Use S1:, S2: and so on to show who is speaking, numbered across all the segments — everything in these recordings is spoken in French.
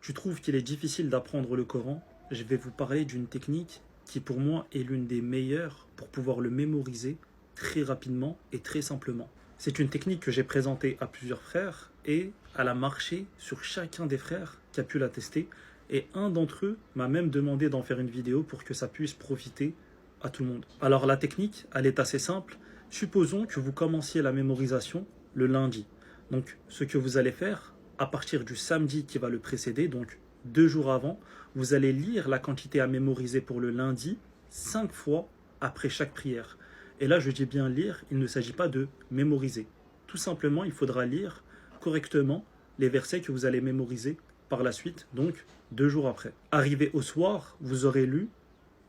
S1: Tu trouves qu'il est difficile d'apprendre le Coran? Je vais vous parler d'une technique qui pour moi est l'une des meilleures pour pouvoir le mémoriser très rapidement et très simplement. C'est une technique que j'ai présentée à plusieurs frères et elle a marché sur chacun des frères qui a pu la tester, et un d'entre eux m'a même demandé d'en faire une vidéo pour que ça puisse profiter à tout le monde. Alors la technique, elle est assez simple. Supposons que vous commenciez la mémorisation le lundi. Donc ce que vous allez faire, à partir du samedi qui va le précéder, donc 2 jours avant, vous allez lire la quantité à mémoriser pour le lundi 5 fois après chaque prière. Et là, je dis bien lire, il ne s'agit pas de mémoriser. Tout simplement, il faudra lire correctement les versets que vous allez mémoriser par la suite, donc 2 jours après. Arrivé au soir, vous aurez lu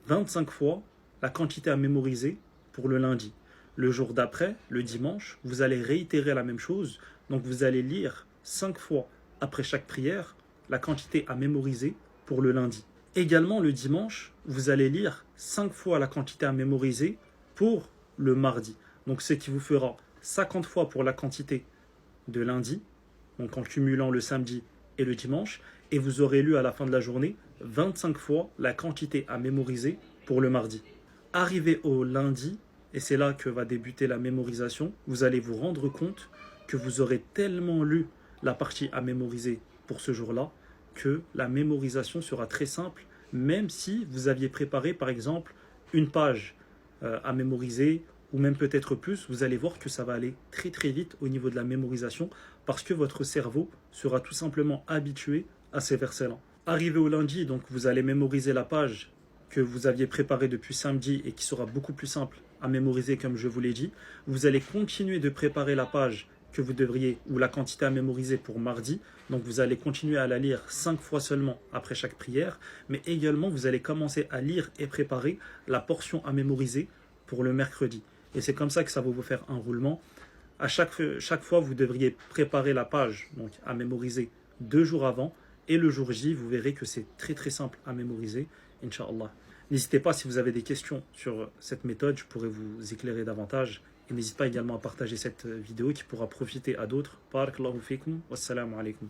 S1: 25 fois la quantité à mémoriser pour le lundi. Le jour d'après, le dimanche, vous allez réitérer la même chose, donc vous allez lire 5 fois après chaque prière la quantité à mémoriser pour le lundi. Également le dimanche, vous allez lire 5 fois la quantité à mémoriser pour le mardi. Donc ce qui vous fera 50 fois pour la quantité de lundi, donc en cumulant le samedi et le dimanche, et vous aurez lu à la fin de la journée 25 fois la quantité à mémoriser pour le mardi. Arrivé au lundi, et c'est là que va débuter la mémorisation, vous allez vous rendre compte que vous aurez tellement lu la partie à mémoriser pour ce jour-là que la mémorisation sera très simple, même si vous aviez préparé par exemple une page à mémoriser, ou même peut-être plus, vous allez voir que ça va aller très très vite au niveau de la mémorisation parce que votre cerveau sera tout simplement habitué à ces versets-là. Arrivé au lundi, donc vous allez mémoriser la page que vous aviez préparée depuis samedi et qui sera beaucoup plus simple à mémoriser comme je vous l'ai dit. Vous allez continuer de préparer la page que vous devriez, ou la quantité à mémoriser pour mardi. Donc vous allez continuer à la lire 5 fois seulement après chaque prière, mais également vous allez commencer à lire et préparer la portion à mémoriser pour le mercredi. Et c'est comme ça que ça va vous faire un roulement. À chaque fois, vous devriez préparer la page donc à mémoriser 2 jours avant, et le jour J, vous verrez que c'est très très simple à mémoriser, Inch'Allah. N'hésitez pas, si vous avez des questions sur cette méthode, je pourrais vous éclairer davantage. Et n'hésitez pas également à partager cette vidéo qui pourra profiter à d'autres. Barakallahu fikum, wassalamu alaikum.